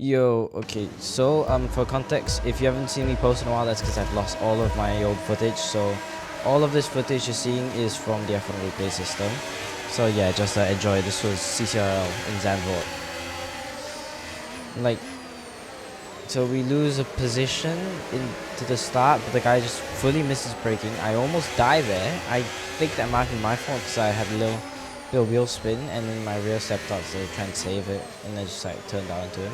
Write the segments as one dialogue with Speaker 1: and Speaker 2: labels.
Speaker 1: Yo, okay, so for context, if you haven't seen me post in a while, that's because I've lost all of my old footage. So all of this footage you're seeing is from the F1 replay system. So yeah, just enjoy. This was CCRL in Zandvoort. Like, so we lose a position into the start, but the guy just fully misses braking. I almost die there. I think that might be my fault because I had a little wheel spin, and then my rear stepped out to try and save it, and then just like turned down into him.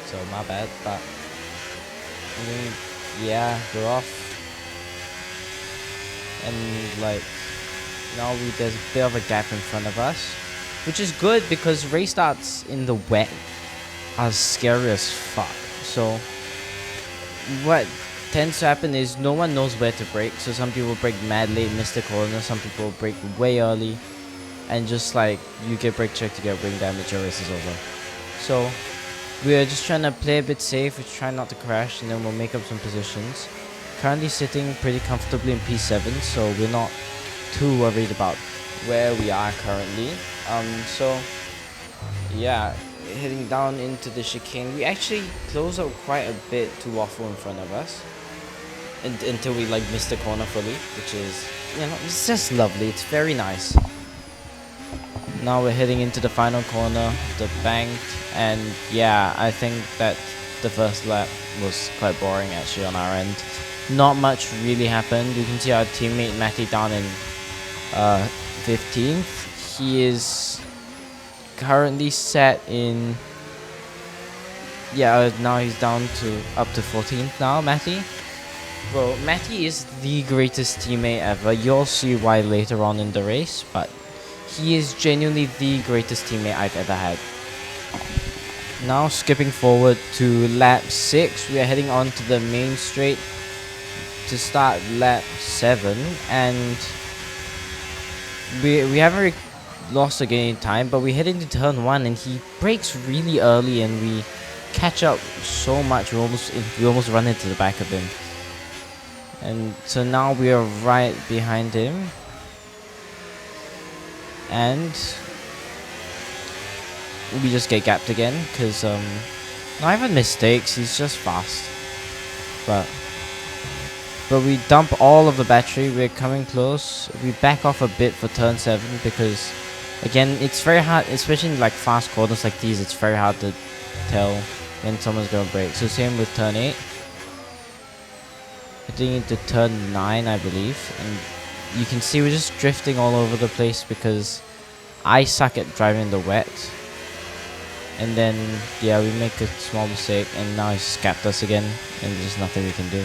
Speaker 1: So my bad, but I mean, yeah, we're off, and like now there's a bit of a gap in front of us, which is good because race starts in the wet are scary as fuck. So what tends to happen is no one knows where to brake. So some people brake mad late, miss the corner. Some people brake way early, and just like you get brake checked, you get wing damage, your race is over. So we're just trying to play a bit safe. We're trying not to crash, and then we'll make up some positions. Currently sitting pretty comfortably in P7, so we're not too worried about where we are currently. So yeah, heading down into the chicane. We actually close out quite a bit to waffle in front of us, until we like miss the corner fully, which is, you know, it's just lovely. It's very nice. Now we're heading into the final corner, the banked, and yeah, I think that the first lap was quite boring actually on our end. Not much really happened. You can see our teammate Matty down in 15th. He is currently set in, yeah, now he's down to up to 14th now, Matty. Bro, Matty is the greatest teammate ever. You'll see why later on in the race, but he is genuinely the greatest teammate I've ever had. Now skipping forward to lap 6, we are heading on to the main straight to start lap 7, and we haven't really lost again in time, but we head into turn 1 and he brakes really early and we catch up so much, we almost run into the back of him. And so now we are right behind him. And we just get gapped again because not even mistakes, he's just fast. But we dump all of the battery. We're coming close. We back off a bit for turn 7 because again it's very hard, especially in like fast corners like these, it's very hard to tell when someone's gonna brake. So same with turn 8. Heading into turn 9 I believe, and you can see we're just drifting all over the place because I suck at driving in the wet. And then yeah, we make a small mistake and now he's scapped us again and there's nothing we can do.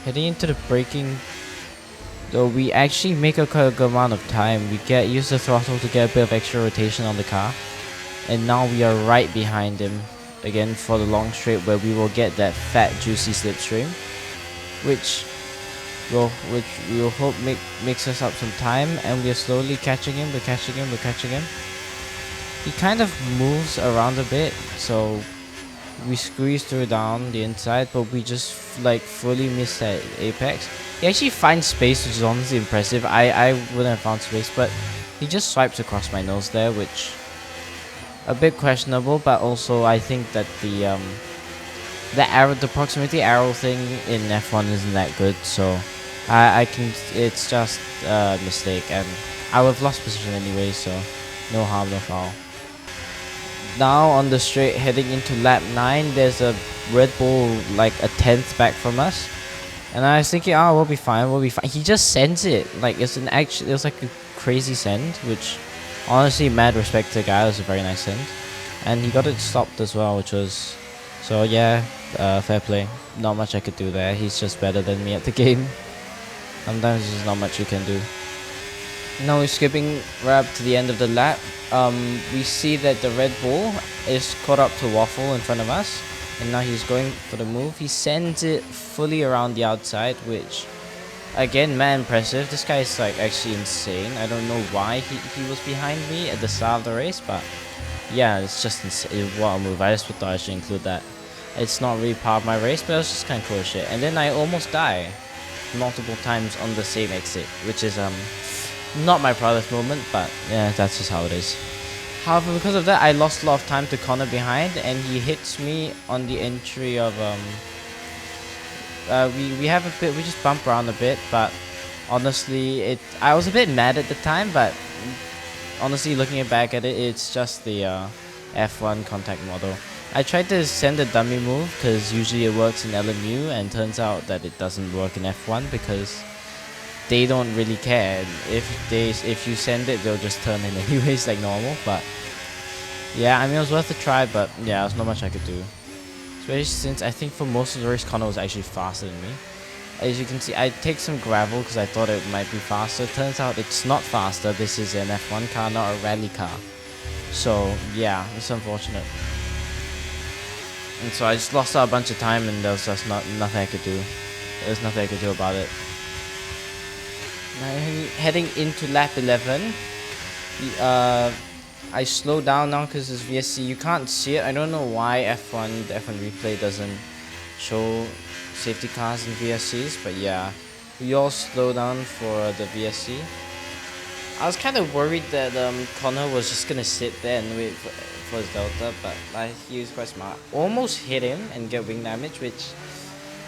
Speaker 1: Heading into the braking, though, we actually make a quite good amount of time. We use the throttle to get a bit of extra rotation on the car, and now we are right behind him again for the long straight where we will get that fat juicy slipstream, which we will hope makes us up some time, and we are slowly catching him. We're catching him. He kind of moves around a bit, so we squeeze through down the inside, but we just like fully miss that apex. He actually finds space, which is honestly impressive. I wouldn't have found space, but he just swipes across my nose there, which a bit questionable. But also I think that the proximity arrow thing in F1 isn't that good, so it's just a mistake, and I would have lost position anyway, so no harm, no foul. Now on the straight heading into lap 9, there's a Red Bull like a 10th back from us, and I was thinking, oh, we'll be fine. He just sends it like it was like a crazy send, which honestly, mad respect to the guy. It was a very nice send, and he got it stopped as well, which was, so yeah, fair play. Not much I could do there. He's just better than me at the game. Sometimes there's not much you can do. Now we're skipping right up to the end of the lap. We see that the Red Bull is caught up to Waffle in front of us, and now he's going for the move. He sends it fully around the outside, which again, man, impressive. This guy is like actually insane. I don't know why he was behind me at the start of the race, but yeah, it's just insane. What a move. I just thought I should include that. It's not really part of my race, but it was just kind of cool shit. And then I almost die multiple times on the same exit, which is not my proudest moment, but yeah, that's just how it is. However, because of that, I lost a lot of time to corner behind, and he hits me on the entry of we have a bit, we just bump around a bit, but honestly, I was a bit mad at the time, but honestly, looking back at it, it's just the F1 contact model. I tried to send a dummy move because usually it works in LMU, and turns out that it doesn't work in F1 because they don't really care. If you send it, they'll just turn in anyways like normal. But yeah, I mean, it was worth a try, but yeah, there's not much I could do. Especially since I think for most of the race, Connor was actually faster than me. As you can see, I take some gravel because I thought it might be faster. Turns out it's not faster. This is an F1 car, not a rally car. So yeah, it's unfortunate. And so I just lost out a bunch of time, and there was just nothing I could do. There's nothing I could do about it. Now heading into lap 11. I slow down now because it's VSC. You can't see it. I don't know why the F1 replay doesn't show safety cars in VSCs, but yeah, we all slow down for the VSC. I was kind of worried that Connor was just gonna sit there and wait for his delta, but he was quite smart. Almost hit him and get wing damage, which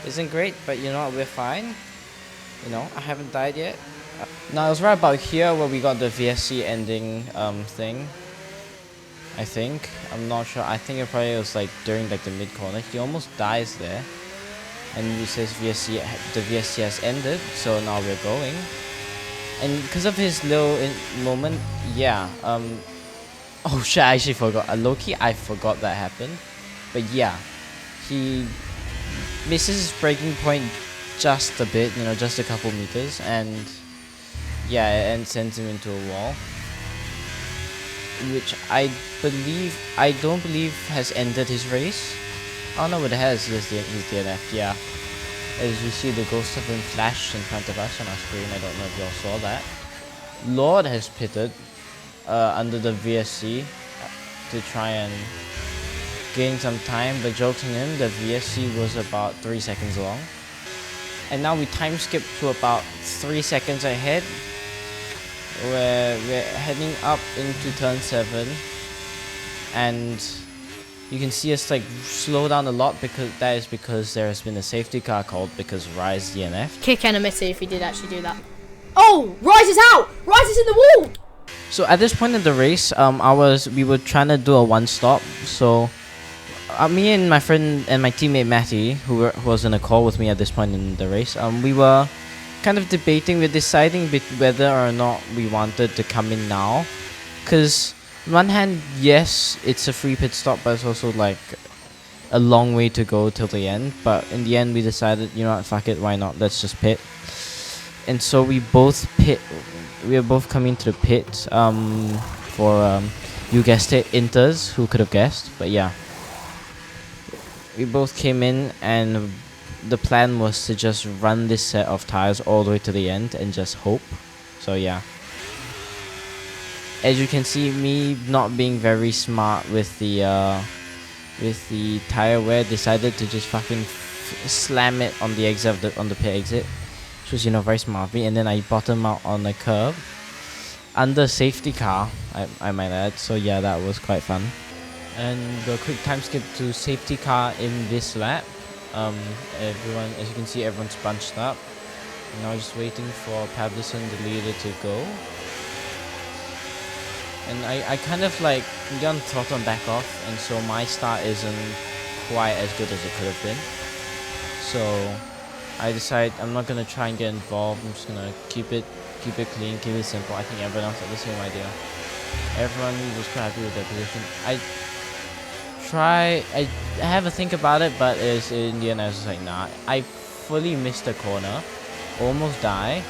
Speaker 1: isn't great, but you know what, we're fine. You know, I haven't died yet. Now it was right about here where we got the VSC ending thing. I think. I'm not sure. I think it probably was like during like the mid corner. He almost dies there. And it says the VSC has ended, so now we're going. And because of his little moment, yeah. Oh shit, I actually forgot. Low-key, I forgot that happened. But yeah, he misses his braking point just a bit, you know, just a couple meters, and yeah, and sends him into a wall, which I don't believe has ended his race. Oh no, it has. He's DNF. Yeah, as you see the ghost of him flash in front of us on our screen. I don't know if y'all saw that. Lord has pitted under the VSC to try and gain some time, but jokes on him, the VSC was about 3 seconds long. And now we time skip to about 3 seconds ahead, where we're heading up into turn 7, and you can see us like slow down a lot because there has been a safety car called because Rise DNF.
Speaker 2: Kick enmity if he did actually do that. Oh, Rise is out! Rise is in the wall!
Speaker 1: So at this point in the race, we were trying to do a one stop. So me and my friend and my teammate Matty, who was in a call with me at this point in the race, we were kind of debating, we're deciding whether or not we wanted to come in now. Because on one hand, yes, it's a free pit stop, but it's also like a long way to go till the end. But in the end, we decided, you know what, fuck it, why not? Let's just pit. And so we are both coming to the pit for, you guessed it, Inters, who could have guessed, but yeah. We both came in, and the plan was to just run this set of tires all the way to the end and just hope. So yeah. As you can see, me not being very smart with the tire wear, decided to just fucking slam it on the exit on the pit exit, which was, you know, very smart of me. And then I bottom out on a curb under safety car, I might add. So yeah, that was quite fun. And the quick time skip to safety car in this lap. Everyone, as you can see, everyone's bunched up. Now just waiting for Pablicon, the leader, to go. And I kind of like done throttle and back off, and so my start isn't quite as good as it could have been. So I decide I'm not gonna try and get involved. I'm just gonna keep it clean, keep it simple. I think everyone else had the same idea. Everyone was quite happy with their position. I have a think about it, but in the end I was just like, nah. I fully missed the corner, almost die,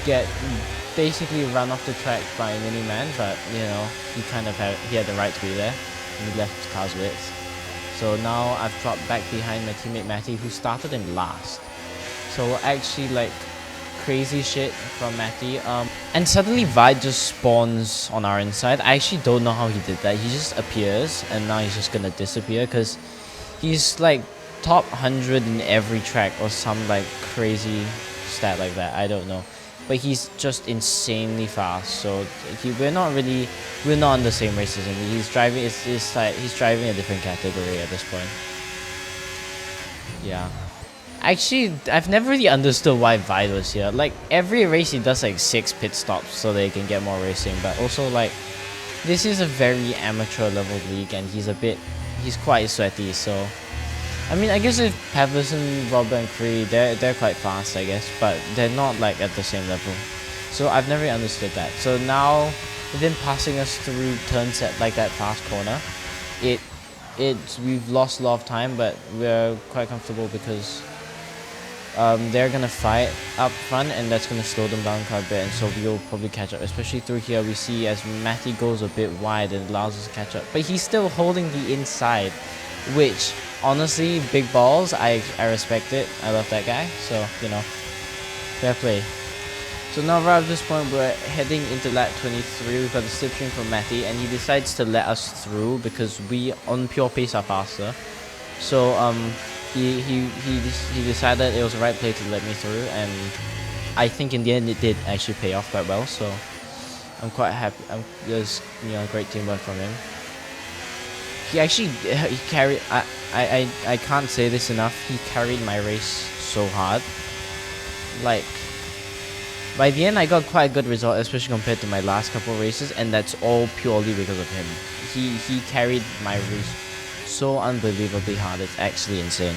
Speaker 1: get basically run off the track by a mini man, but you know, he had the right to be there, and he left his car's width. So now I've dropped back behind my teammate Matty, who started in last. So actually, like, crazy shit from Matty. And suddenly Vi just spawns on our inside. I actually don't know how he did that. He just appears, and now he's just gonna disappear because he's like top 100 in every track or some like crazy stat like that. I don't know. but he's just insanely fast. So we're not on the same race as him. He's driving. It's like he's driving a different category at this point. Yeah. Actually, I've never really understood why Vide was here. Like, every race he does like 6 pit stops so they can get more racing. But also, like, this is a very amateur level league and he's quite sweaty. So, I mean, I guess if Pavlison, Robert and Cree, they're quite fast, I guess. But they're not like at the same level. So I've never really understood that. So now, with him passing us through turns at like that fast corner, we've lost a lot of time, but we're quite comfortable because they're gonna fight up front, and that's gonna slow them down quite a bit, and so we'll probably catch up. Especially through here, we see as Matty goes a bit wide, it allows us to catch up. But he's still holding the inside, which honestly, big balls. I respect it. I love that guy. So you know, fair play. So now right at this point, we're heading into lap 23. We've got the slipstream from Matty, and he decides to let us through because we on pure pace are faster. So he decided it was the right play to let me through, and I think in the end it did actually pay off quite well. So I'm quite happy. There's great teamwork from him. He carried. I can't say this enough. He carried my race so hard. Like, by the end, I got quite a good result, especially compared to my last couple of races, and that's all purely because of him. He carried my race so unbelievably hard. It's actually insane.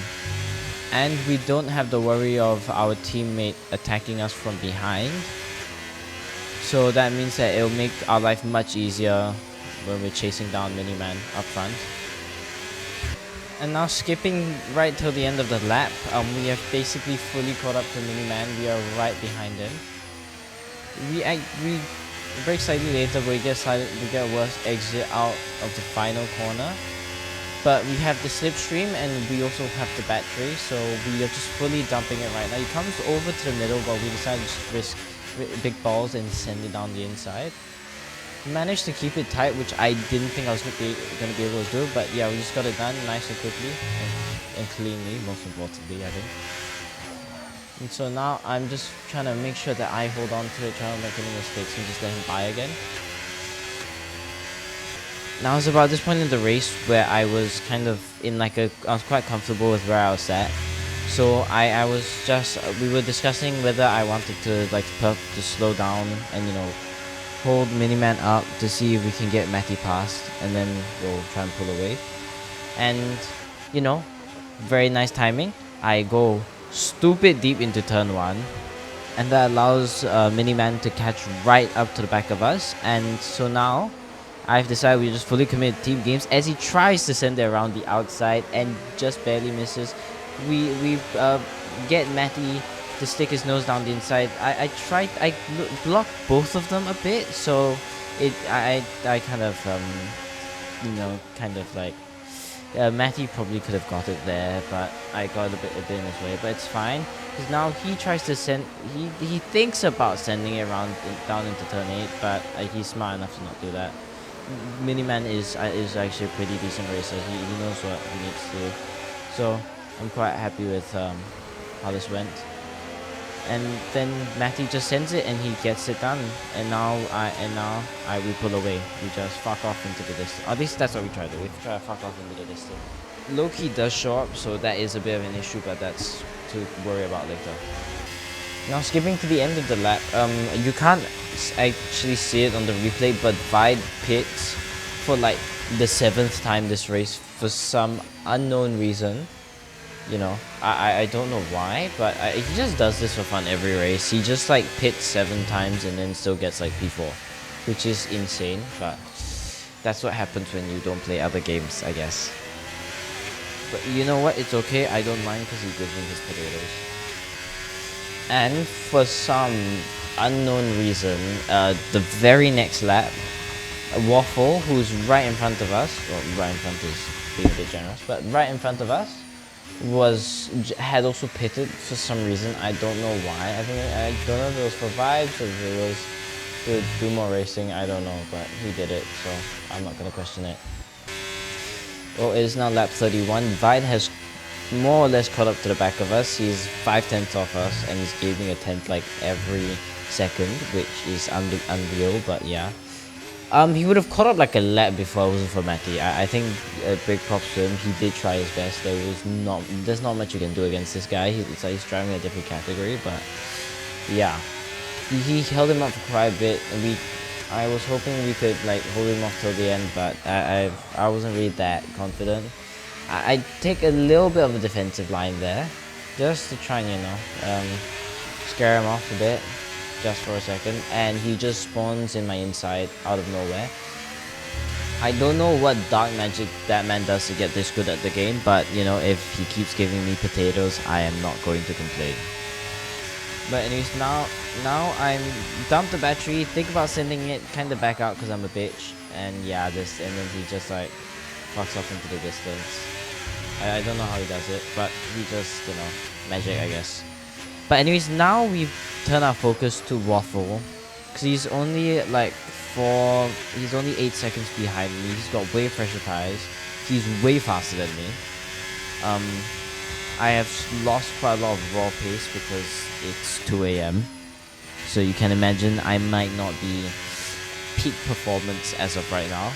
Speaker 1: And we don't have the worry of our teammate attacking us from behind. So that means that it'll make our life much easier when we're chasing down Miniman up front. And now skipping right till the end of the lap, we have basically fully caught up to Miniman. We are right behind him. We brake slightly later, but we get a worse exit out of the final corner. But we have the slipstream and we also have the battery, so we are just fully dumping it right now. He comes over to the middle, but we decided to just risk big balls and send it down the inside. We managed to keep it tight, which I didn't think I was going to be able to do, but yeah, we just got it done nice and quickly and cleanly, most importantly, I think. And so now I'm just trying to make sure that I hold on to it, trying to make any mistakes and just let him buy again. Now it's about this point in the race where I was kind of in I was quite comfortable with where I was at. So I was just, we were discussing whether I wanted to slow down and, hold Miniman up to see if we can get Matty past, and then we'll try and pull away. And, very nice timing. I go stupid deep into turn 1, and that allows Miniman to catch right up to the back of us. And so now I've decided we just fully commit team games as he tries to send it around the outside and just barely misses. We get Matty to stick his nose down the inside. I blocked both of them a bit, so I kind of Matty probably could have got it there, but I got a bit in his way. But it's fine because now he tries to send. He thinks about sending it around down into turn 8, but he's smart enough to not do that. Miniman is actually a pretty decent racer. He knows what he needs to do. So I'm quite happy with how this went. And then Matty just sends it and he gets it done. And now we pull away. We just fuck off into the distance. At least that's what we try to do. We try to fuck off into the distance. Loki does show up, so that is a bit of an issue, but that's to worry about later. Now skipping to the end of the lap, you can't actually see it on the replay, but Vide pits for like the 7th time this race for some unknown reason. I don't know why, but he just does this for fun every race. He just pits 7 times and then still gets P4, which is insane, but that's what happens when you don't play other games, I guess. But you know what, it's okay, I don't mind because he gives me his potatoes. And for some unknown reason, the very next lap, Waffle, who's right in front of us, well, right in front is being a bit generous, but right in front of us, had also pitted for some reason. I don't know why. I don't know if it was for vibes or if it was to do more racing. I don't know, but he did it, so I'm not gonna question it. Well, it is now lap 31. Vide has more or less caught up to the back of us. He's 5/10 off us, and he's gaining a 10th every second, which is unreal, but yeah. He would have caught up like a lap before it wasn't for Matty. I think big props to him. He did try his best. There's not much you can do against this guy. It's like he's driving a different category, but yeah, he held him up for quite a bit. And I was hoping we could like hold him off till the end, but I wasn't really that confident. I take a little bit of a defensive line there, just to try and scare him off a bit, just for a second, and he just spawns in my inside out of nowhere. I don't know what dark magic that man does to get this good at the game, but if he keeps giving me potatoes, I am not going to complain. But anyways, now I'm dumped the battery, think about sending it kind of back out because I'm a bitch, and yeah, and then he just like fucks off into the distance. I don't know how he does it, but he just, magic, I guess. But anyways, now we've turned our focus to Waffle, because he's only 8 seconds behind me. He's got way fresher tires. He's way faster than me. I have lost quite a lot of raw pace because it's 2 a.m. So you can imagine I might not be peak performance as of right now.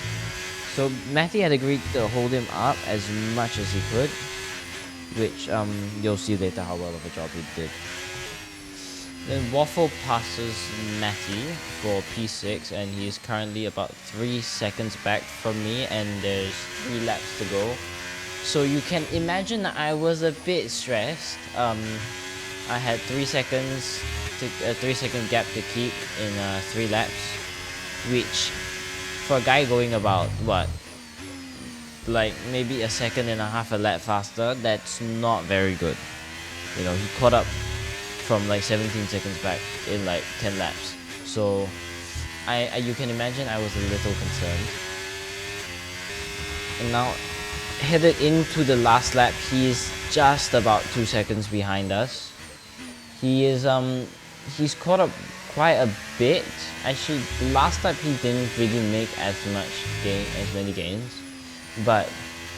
Speaker 1: So Matty had agreed to hold him up as much as he could, which you'll see later how well of a job he did. Then Waffle passes Matty for P6, and he is currently about 3 seconds back from me, and there's 3 laps to go. So you can imagine that I was a bit stressed. I had 3 seconds, a 3-second gap to keep in 3 laps, which for a guy going about like maybe a second and a half a lap faster, that's not very good. He caught up from like 17 seconds back in like 10 laps. So you can imagine I was a little concerned. And now headed into the last lap, he is just about 2 seconds behind us. He's caught up quite a bit. Actually, the last lap he didn't really make as many gains, but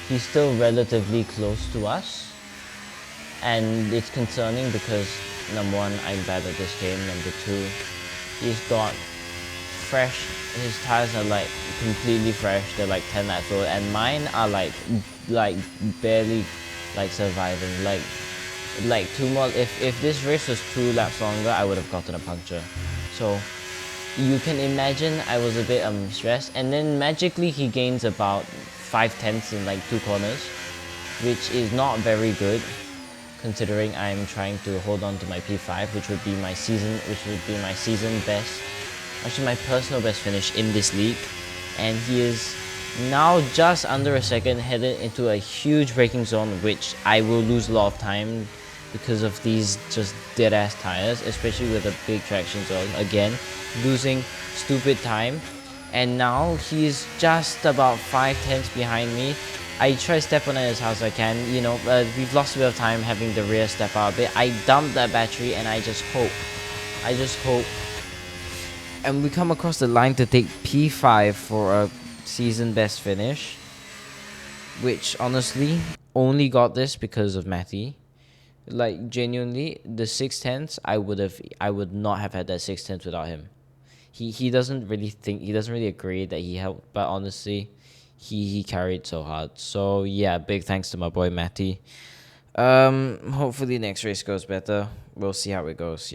Speaker 1: he's still relatively close to us, and it's concerning because number one, I'm bad at this game. Number two, he's got fresh. His tires are like completely fresh. They're like 10 laps old, and mine are like barely like surviving. Like 2 more. If this race was 2 laps longer, I would have gotten a puncture. So you can imagine I was a bit stressed, and then magically he gains about 5/10 in like 2 corners, which is not very good, considering I'm trying to hold on to my P5, which would be my season best, actually my personal best finish in this league. And he is now just under a second headed into a huge braking zone, which I will lose a lot of time because of these just dead ass tires, especially with a big traction zone. Again, losing stupid time. And now he's just about 5/10 behind me. I try to step on it as hard as I can. We've lost a bit of time having the rear step out a bit. I dumped that battery, and I just hope. And we come across the line to take P5 for a season best finish, which honestly only got this because of Matty. Like genuinely, the 6/10, I would not have had that 6/10 without him. He doesn't really agree that he helped, but honestly, he carried so hard. So yeah, big thanks to my boy Matty. Hopefully next race goes better. We'll see how it goes.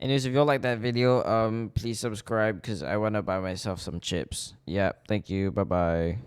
Speaker 1: Anyways, if you all like that video, please subscribe because I wanna buy myself some chips. Yeah, thank you. Bye bye.